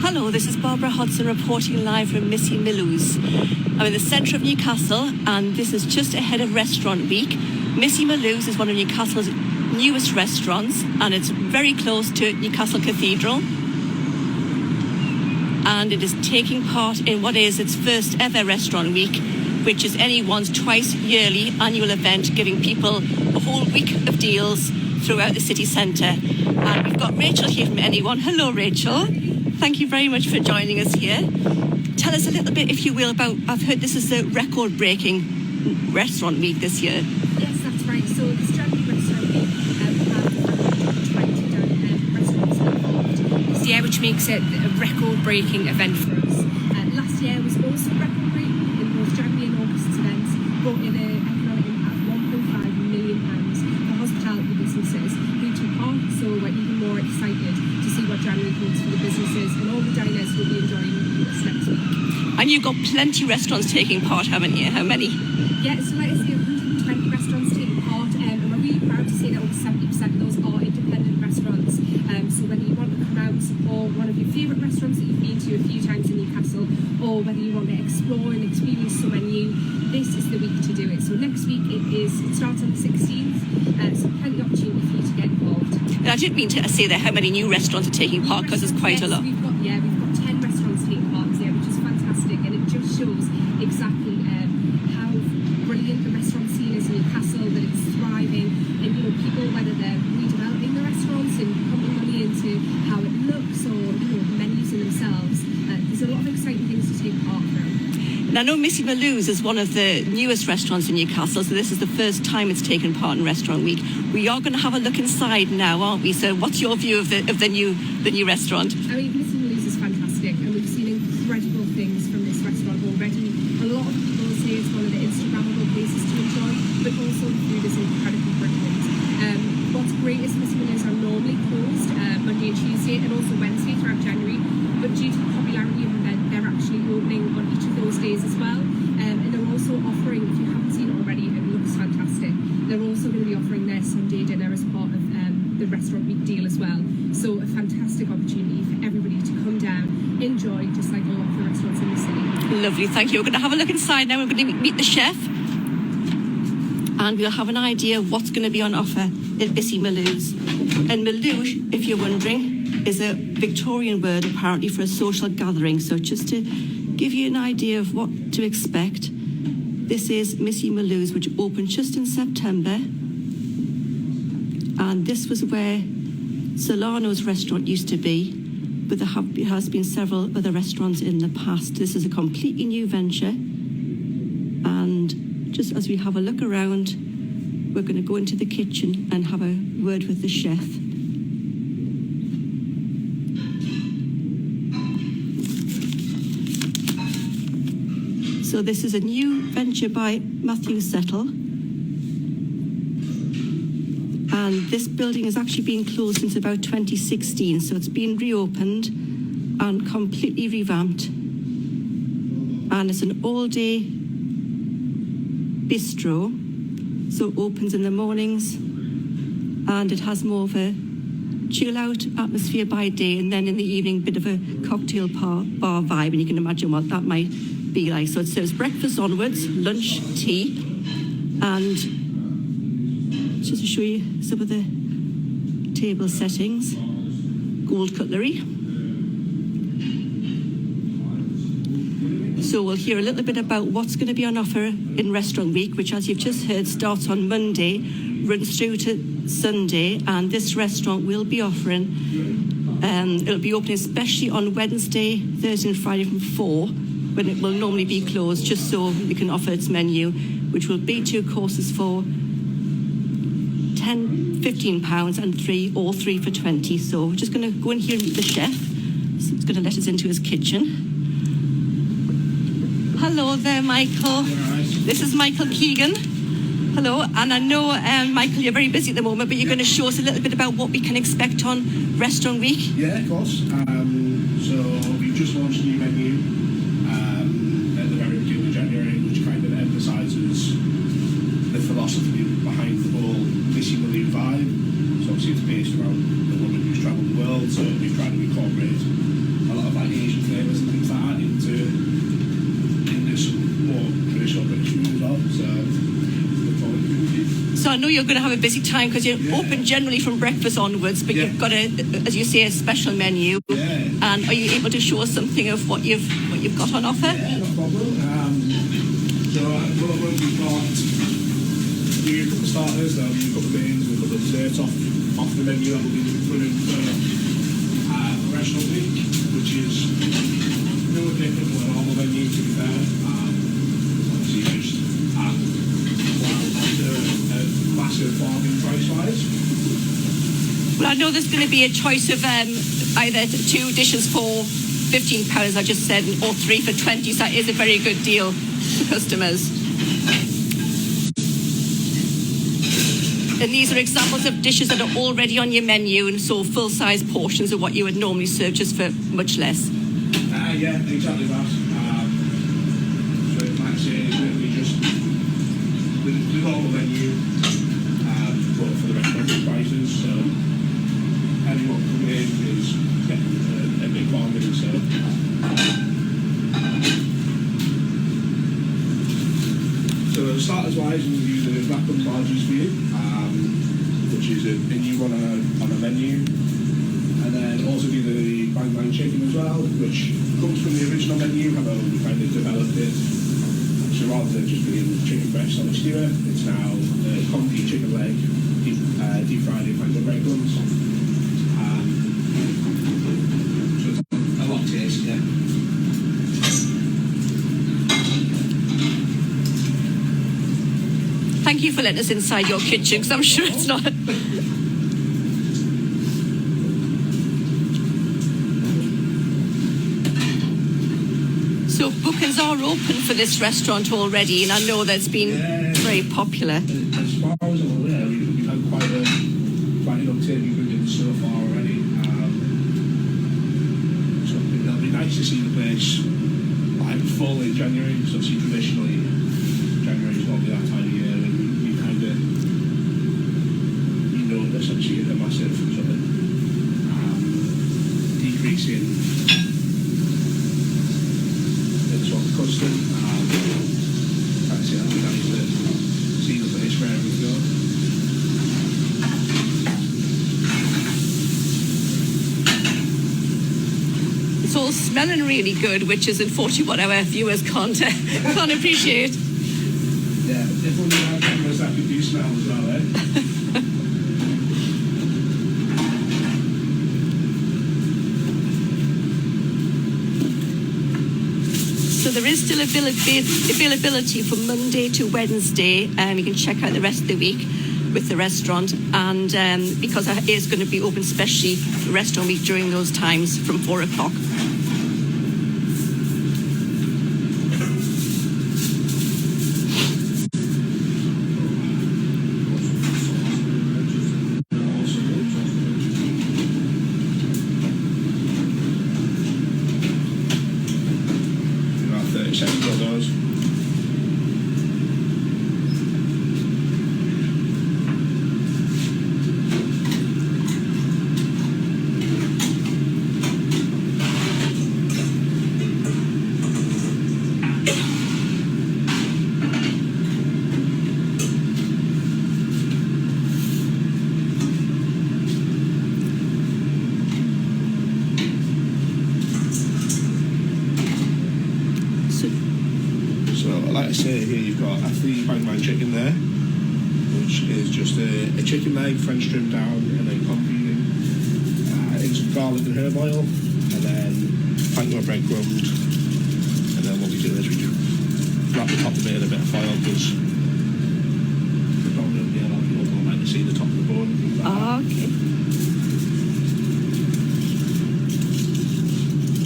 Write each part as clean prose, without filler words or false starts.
Hello, this is Barbara Hodgson reporting live from Missy Milieu's. I'm in the centre of Newcastle and this is just ahead of Restaurant Week. Missy Milieu's is one of Newcastle's newest restaurants and it's very close to Newcastle Cathedral. And it is taking part in what is its first ever Restaurant Week, which is NE1's twice yearly annual event giving people a whole week of deals throughout the city centre. And we've got Rachel here from NE1. Hello, Rachel. Thank you very much for joining us here. Tell us a little bit, if you will, about, I've heard this is a record-breaking Restaurant Week this year. Yes, that's right. So this January Restaurant Week, we have 20 restaurants involved this year, which makes it a record-breaking event for us. Last year was also record-breaking in both January and August events, brought in an economic impact of £1.5 million for hospitality businesses who took part. So we're even more excited to see what January holds for the businesses, and all the diners will be enjoying this next week. And you've got plenty of restaurants taking part, haven't you? How many? Yeah, so like I say, 120 restaurants taking part, and we're really proud to say that over 70% of those are independent restaurants. So whether you want to come out and support one of your favourite restaurants that you've been to a few times in Newcastle, or whether you want to explore and experience somewhere new, this is the week to do it. So next week it starts on the 16th, so plenty of opportunity for you to get involved. And I didn't mean to say there how many new restaurants are taking part, because it's quite a lot. We've got 10 restaurants taking part there, which is fantastic, and it just shows exactly how brilliant the restaurant scene is in Newcastle, that it's thriving, and people, whether they're redeveloping the restaurants and pumping money into how it looks, or menus in themselves, there's a lot of exciting things to take part from. And I know Missy Milieu's is one of the newest restaurants in Newcastle, so this is the first time it's taken part in Restaurant Week. We are going to have a look inside now, aren't we? So what's your view of the new restaurant? I mean, Missy Milieu's is fantastic, and we've seen incredible things from this restaurant already. A lot of people say it's one of the Instagrammable places to enjoy, but also the food is incredibly brilliant. What's great is Missy Milieu's are normally closed Monday and Tuesday, and also Wednesday throughout January, but due to the popularity of the event, they're actually opening on each of those days as well. And they're also offering, if you haven't seen it already, it looks fantastic, they're also going to be offering their Sunday dinner as part of the Restaurant Week deal as well. So a fantastic opportunity for everybody to come down, enjoy, just like a lot of the restaurants in the city. Lovely, thank you. We're going to have a look inside now. We're going to meet the chef, and we'll have an idea of what's going to be on offer at Missy Milieu's. And Milieu, if you're wondering, is a Victorian word apparently for a social gathering. So just to give you an idea of what to expect, this is Missy Milieu's, which opened just in September. And this was where Solano's restaurant used to be, but there has been several other restaurants in the past. This is a completely new venture. And just as we have a look around, we're going to go into the kitchen and have a word with the chef. So this is a new venture by Matthew Settle. And this building has actually been closed since about 2016. So it's been reopened and completely revamped. And it's an all-day bistro. So it opens in the mornings and it has more of a chill-out atmosphere by day, and then in the evening, a bit of a cocktail bar vibe, and you can imagine what that might be like. So it serves breakfast onwards, lunch, tea, and just to show you some of the table settings, gold cutlery. So we'll hear a little bit about what's going to be on offer in Restaurant Week, which, as you've just heard, starts on Monday, runs through to Sunday, and this restaurant will be offering, it'll be opening especially on Wednesday, Thursday and Friday from 4, when it will normally be closed, just so we can offer its menu, which will be 2 courses for £15 and all three for 20. So we're just going to go in here and meet the chef. So it's going to let us into his kitchen. Hello there, Michael. This is Michael Keegan. Hello, and I know, Michael, you're very busy at the moment, but you're going to show us a little bit about what we can expect on Restaurant Week. Yeah, of course. So we've just launched a new menu at the very beginning of January, which kind of emphasises the philosophy behind the whole Missy Milieu vibe. So obviously it's based around the woman who's travelled the world, so we've tried to incorporate a lot of that know you're going to have a busy time because you're open generally from breakfast onwards, but you've got as you say, a special menu. Yeah. And are you able to show us something of what you've got on offer? Yeah, no problem. So at the moment we've got a couple of starters, there'll be a couple of mains, a couple of desserts off the menu that will be running for the restaurant week, which is no different from a normal menu, to be fair. Obviously just while after a massive bargain price-wise. Well, I know there's going to be a choice of either 2 dishes for £15, I just said, or 3 for 20, so that is a very good deal for customers. And these are examples of dishes that are already on your menu, and so full-size portions of what you would normally serve just for much less. Yeah, exactly that. So like I say, it's literally just the normal menu, but for the restaurant prices. So anyone coming in is getting a big bargain. So starters wise, we'll do the black and larges for you, which is a new one on a menu. And then also do the bang bang chicken as well, which comes from the original menu, however we kind of developed it. So rather than just being chicken breast on a skewer, it's now comfy chicken leg, deep fried in panko breadcrumbs. So it's a lot tastier. Thank you for letting us inside your kitchen, because I'm sure it's not. So bookings are open for this restaurant already, and I know that's been very popular. As far as I'm aware, we've had quite an uptake in bookings so far already. So it'll be nice to see the place like full in January, because obviously traditionally January is normally that time of year, and we kind of, there's obviously a massive sort of decrease in sort of custom. Actually, that'll be nice to see the place wherever we go. It's all smelling really good, which is unfortunately what our viewers can't appreciate. Yeah, if only we had cameras that could do smell as well, eh? So there is still availability from Monday to Wednesday. You can check out the rest of the week with the restaurant, and because it is going to be open specially for restaurant week during those times from 4 o'clock. Like I say, here you've got a 3 bang bang chicken there, which is just a chicken leg, French trimmed down, and then confit in some garlic and herb oil, and then panko breadcrumbed, and then what we do is we wrap the top of it in a bit of foil, because predominantly a lot of people don't like to see the top of the bone and things like that.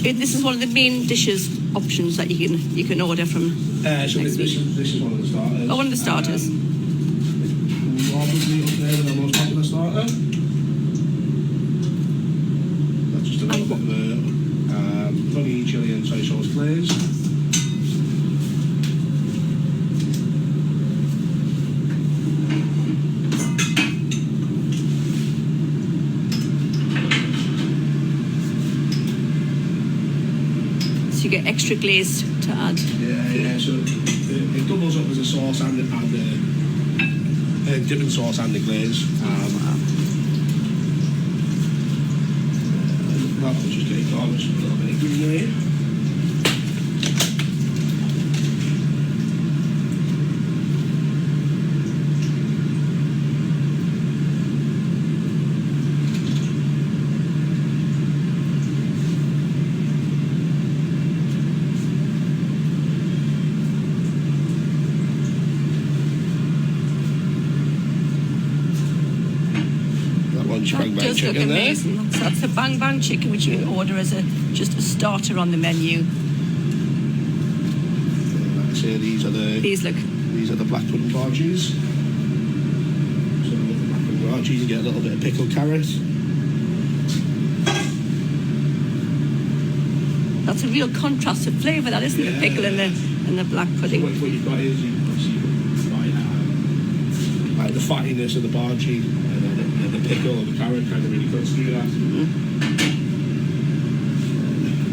Okay. This is one of the main dishes options that you can order from. So this is one of the starters. Oh, one of the starters. Probably up there with the most popular starter. That's just a little bit of honey, chilli and soy sauce glaze. You get extra glaze to add. Yeah, so it doubles up as a sauce and dipping sauce and the glaze. That was just getting garnished with a little bit of greenery. Bang bang does look chicken there. amazing. So that's a bang bang chicken, which you can order as just a starter on the menu. Like I say, these are the black pudding barges. So with the black pudding barges, you get a little bit of pickled carrot. That's a real contrast of flavour, that isn't it? The pickle and the black pudding. So what you've got is like the fattiness of the bargee and then the pickle and the carrot kind of really cuts through that. Mm-hmm.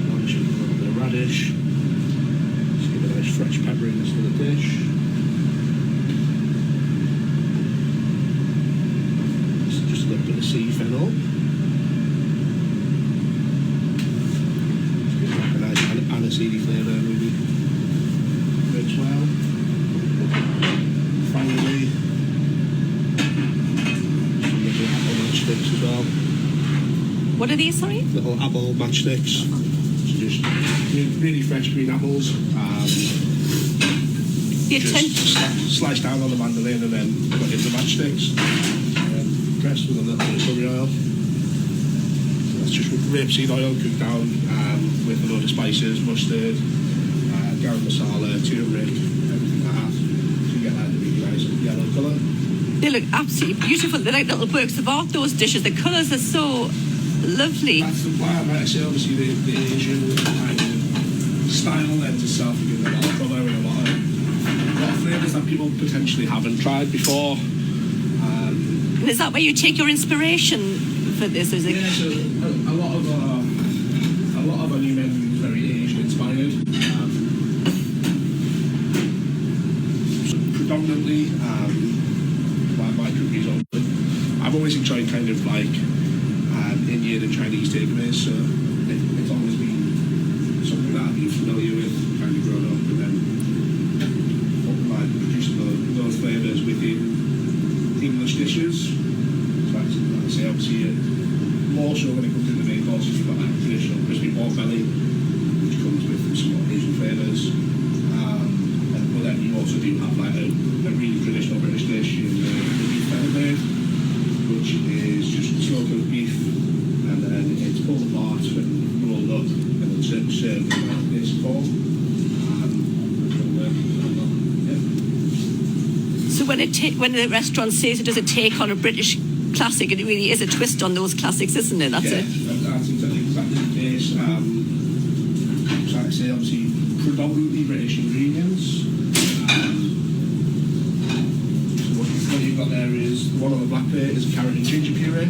A little bit of radish. Just give it a nice fresh pepperiness to the dish. Just a little bit of sea fennel. Just give it like a nice aniseedy flavour really works well. Finally, matchsticks as well. What are these, sorry? Little apple matchsticks. So just really fresh green apples. Just sliced down on the mandolin and then put in the matchsticks. Dressed with a little bit of curry oil. So that's just rapeseed oil cooked down with a load of spices, mustard, garam masala, turmeric, everything like that. So you get that really nice yellow colour. They look absolutely beautiful. They're like little works of art, those dishes. The colours are so lovely. That's why I might say, obviously, the Asian kind of style lends itself to give a lot of colour and a lot of flavours that people potentially haven't tried before. And is that where you take your inspiration for this? Is it? Yeah, so a lot of our new menu is very Asian inspired. Predominantly, my cookies open. I've always enjoyed kind of like Indian and Chinese takeaways, so it's always been something that I've been familiar with, kind of grown up, and then producing those flavours within English dishes. So like I say, obviously, more so when it comes to the main courses, you've got that traditional crispy pork belly, which comes with some more Asian flavours. But then you also do have like a really traditional British dish in the beef feather, which is just slow cooked beef, and then it's pulled apart and rolled up, and then served in like this form. So when the restaurant says it does a take on a British classic, it really is a twist on those classics, isn't it? That's exactly the case. So like I say, obviously, predominantly British ingredients. What you've got there is the one on the black plate is a carrot and ginger puree,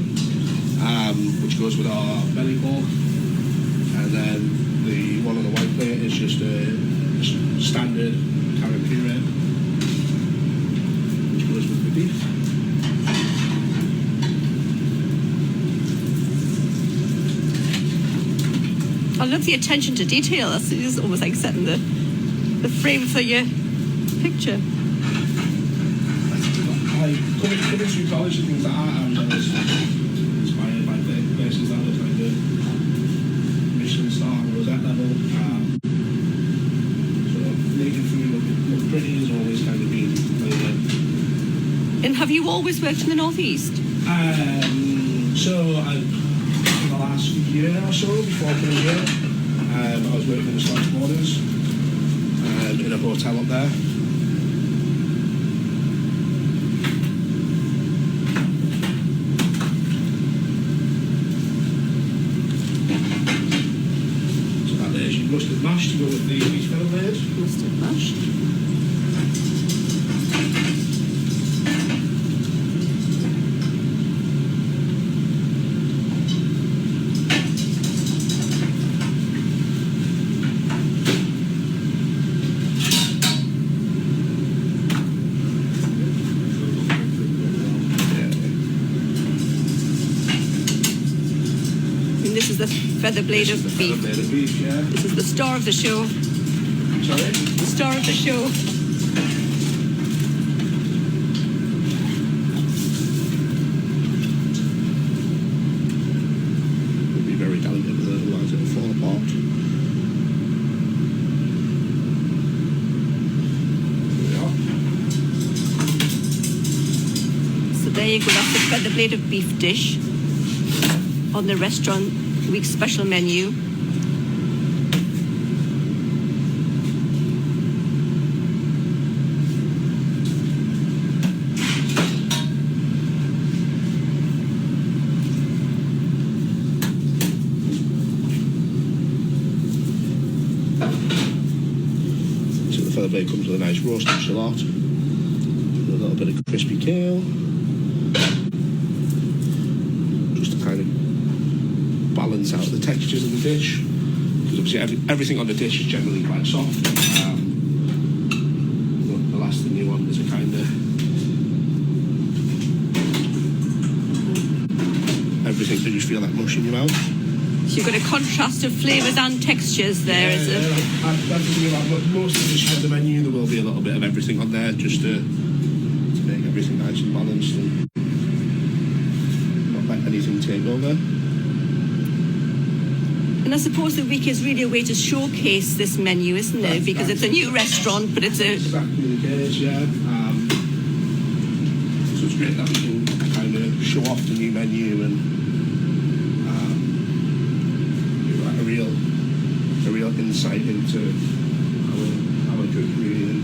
which goes with our belly pork, and then the one on the white plate is just a standard carrot puree, which goes with the beef. I love the attention to detail. It's almost like setting the frame for your picture. Coming through college and things like that, I was inspired by places that were kind of Michelin star, Rosette level. So making food look pretty has always kind of been really. And have you always worked in the Northeast? So in the last year or so, before coming here, I was working in the Scottish Borders in a hotel up there. Mustard mash to go with the beef fennel layered. Mustard mash. feather blade of beef. Feather blade of beef, yeah. This is the star of the show. Sorry? The star of the show. Be very delicate with it, otherwise it'll fall apart. There we are. So there you go, that's the feather blade of beef dish on the restaurant week special menu. Feather blade comes with a nice roasted shallot, a little bit of crispy kale, just to kind of balance out the textures of the dish, because obviously everything on the dish is generally quite soft. The last thing you want is a kind of everything that you feel like mush in your mouth. So you've got a contrast of flavours and textures there, is it? That's the thing about most of the dishes on the menu. There will be a little bit of everything on there, just to make everything nice and balanced and not let anything take over. And I suppose the week is really a way to showcase this menu, isn't it? Because it's a new restaurant, but it's a... Exactly the case, yeah. So it's great that we can kind of show off the new menu and a real insight into our cookery and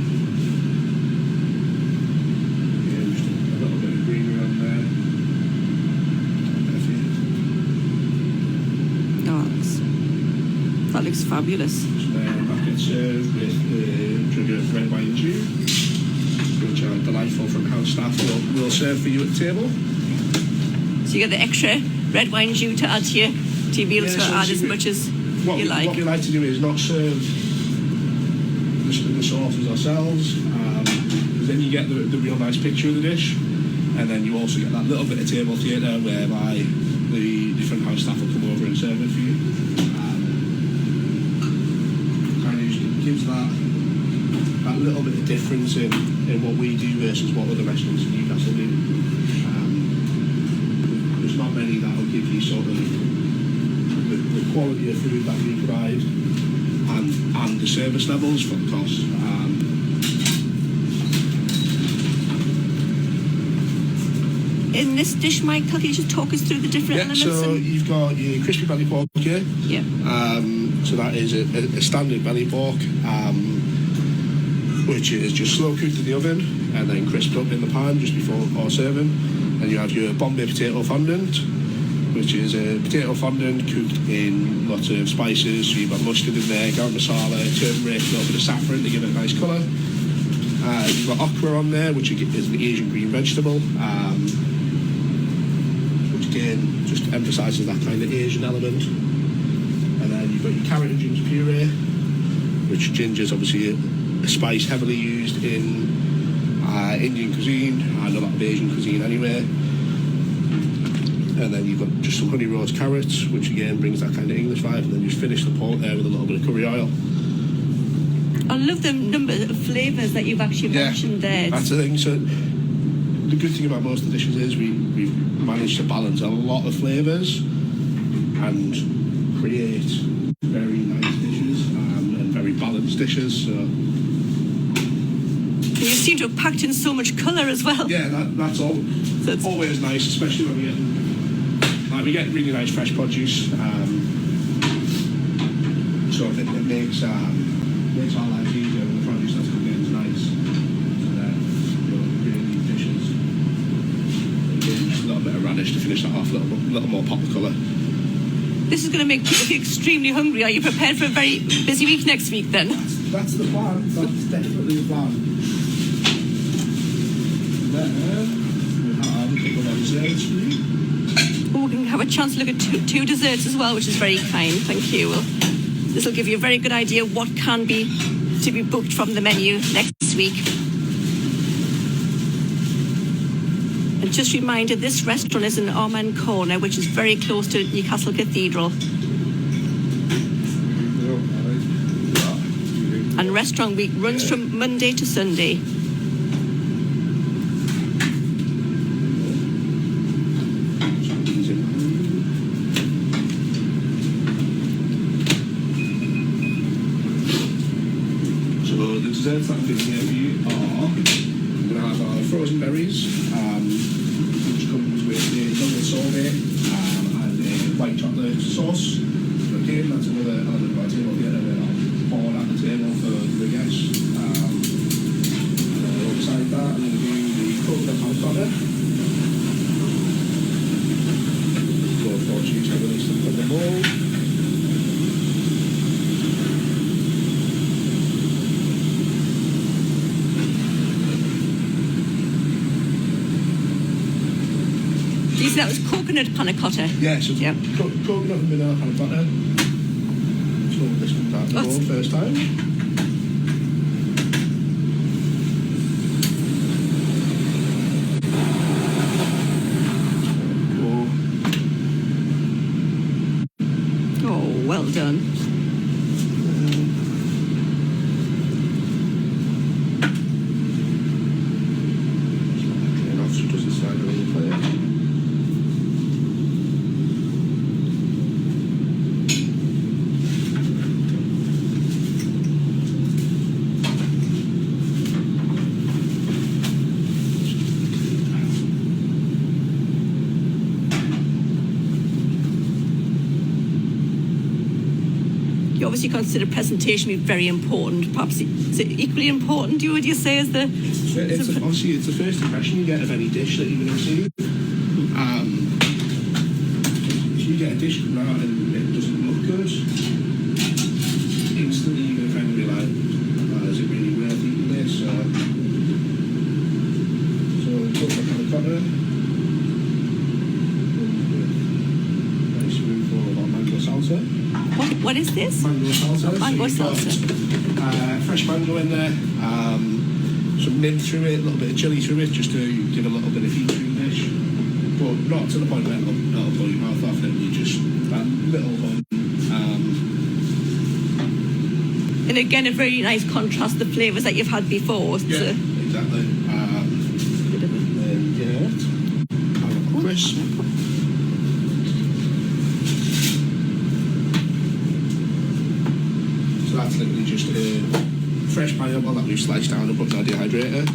just a little bit of greenery on there. Oh, that looks fabulous. So then that gets served with the jug of red wine stew, which are delightful from house staff will serve for you at the table. So you get the extra red wine jus to add to your meals, to add as much as you like. What we like to do is not serve the sauces ourselves, because then you get the real nice picture of the dish, and then you also get that little bit of table theatre whereby the different house staff will come over and serve it for you. Kind of gives that little bit of difference in what we do versus what other restaurants in Newcastle do. There's not many that will give you sort of the quality of food that we provide and the service levels for the cost. In this dish, Michael, can you just talk us through the different elements? So you've got your crispy belly pork here. Yeah. So that is a standard belly pork, which is just slow cooked in the oven and then crisped up in the pan just before serving. Then you have your Bombay potato fondant, which is a potato fondant cooked in lots of spices. So you've got mustard in there, garam masala, turmeric, a little bit of saffron to give it a nice colour. You've got okra on there, which is an Asian green vegetable, which again just emphasises that kind of Asian element. And then you've got your carrot and ginger puree, which ginger is obviously a spice heavily used in Indian cuisine and a lot of Asian cuisine anyway. And then you've got just some honey roast carrots, which again brings that kind of English vibe, and then you finish the pork there with a little bit of curry oil. I love the number of flavours that you've actually mentioned there. That's the thing. So the good thing about most of the dishes is we've managed to balance a lot of flavours and create very nice dishes and very balanced dishes. So you seem to have packed in so much colour as well. yeah, that's all. So it's always nice, especially when we get really nice fresh produce. So it makes our lives easier when the produce that's coming in is nice. So then really neat dishes. Again, just a little bit of radish to finish that off, a little more pop of colour. This is going to make people feel extremely hungry. Are you prepared for a very busy week next week then? That's the plan. That's definitely the plan. Then we have a couple of desserts for you. Oh, we can have a chance to look at two desserts as well, which is very kind. Thank you. Well, this will give you a very good idea of what can be to be booked from the menu next week. And just a reminder, this restaurant is in Ormond Corner, which is very close to Newcastle Cathedral. restaurant week runs from Monday to Sunday. So the desserts that I'm doing here for you are, we're going to have our frozen berries, which comes with a yogurt sorbet and a white chocolate sauce. So again, that's another element of our table here, and then I'll pour at the table for the guests. And then alongside that, I'm going to do the coconut house butter. Both for cheese, I'm going to stick on the bowl. That was coconut panna cotta. Yes, yeah, so yep. Coconut and vanilla panna cotta. So this comes out the bowl first time. Oh, well done. You obviously consider presentation to be very important. Perhaps is it equally important, would you say, as the... Obviously, it's the first impression you get of any dish that you're going to see. If you get a dish come out and it doesn't look good, instantly you're going to kind of be like, is it really worth eating this? So, coconut panna cotta. Nice spoonful of our mango salsa. What is this? Mango salsa. Mango so salsa. Fresh mango in there, some mint through it, a little bit of chilli through it, just to give a little bit of heat to the dish. But not to the point where it'll blow your mouth off, and you just, that little bun. And again, a very nice contrast, the flavours that you've had before. Yeah, So. exactly. Crisp. So that's literally just a fresh pineapple that we've sliced down and put in our dehydrator.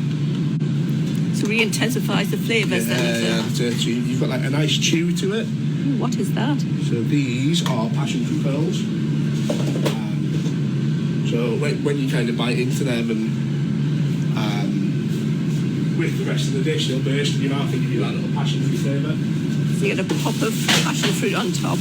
So really intensifies the flavours then. Yeah, that's it. So you've got like a nice chew to it. What is that? So these are passion fruit pearls. So when you kind of bite into them and with the rest of the dish, they'll burst in your mouth and give you that little passion fruit flavour. So you get a pop of passion fruit on top.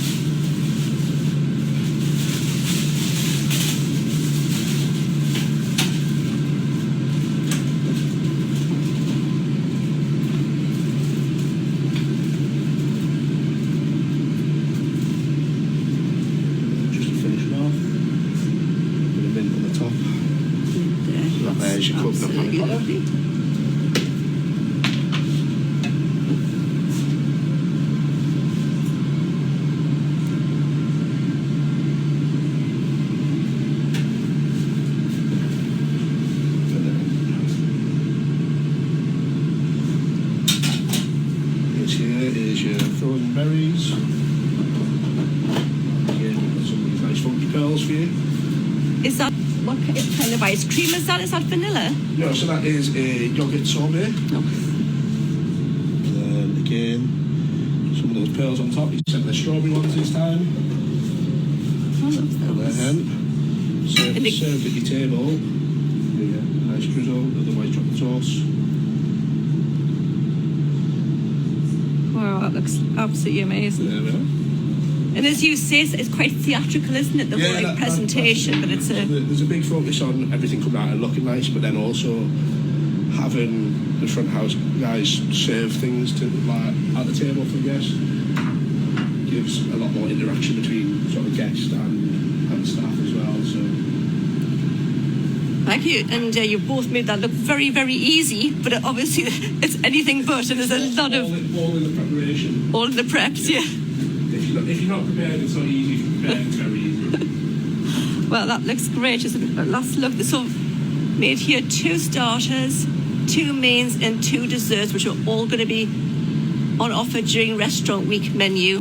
Just to finish it off, a bit of mint on the top. So there's your coconut panna cotta. Frozen berries. Again, we've got some of these nice funky pearls for you. Is that, what kind of ice cream is that? Is that vanilla? No, so that is a yogurt sorbet. No. And then again, some of those pearls on top. You sent the strawberry ones this time. I love those. And then served at your table. There you go. Nice drizzle of the white chocolate sauce. Wow, that looks absolutely amazing. There we are. And as you say, it's quite theatrical, isn't it? The whole presentation, but it's a... There's a big focus on everything coming out and looking nice, but then also having the front house guys serve things to like at the table for the guests. Gives a lot more interaction between sort of guest and staff as well. So. Thank you. And you've both made that look very, very easy, but obviously it's anything but, and there's a lot of... All in the preparation. All in the preps, yeah. If you're not prepared, it's not easy. If you're prepared, it's very easy. Well, that looks great. Just let's look. So, made here 2 starters, 2 mains, and 2 desserts, which are all going to be on offer during Restaurant Week menu.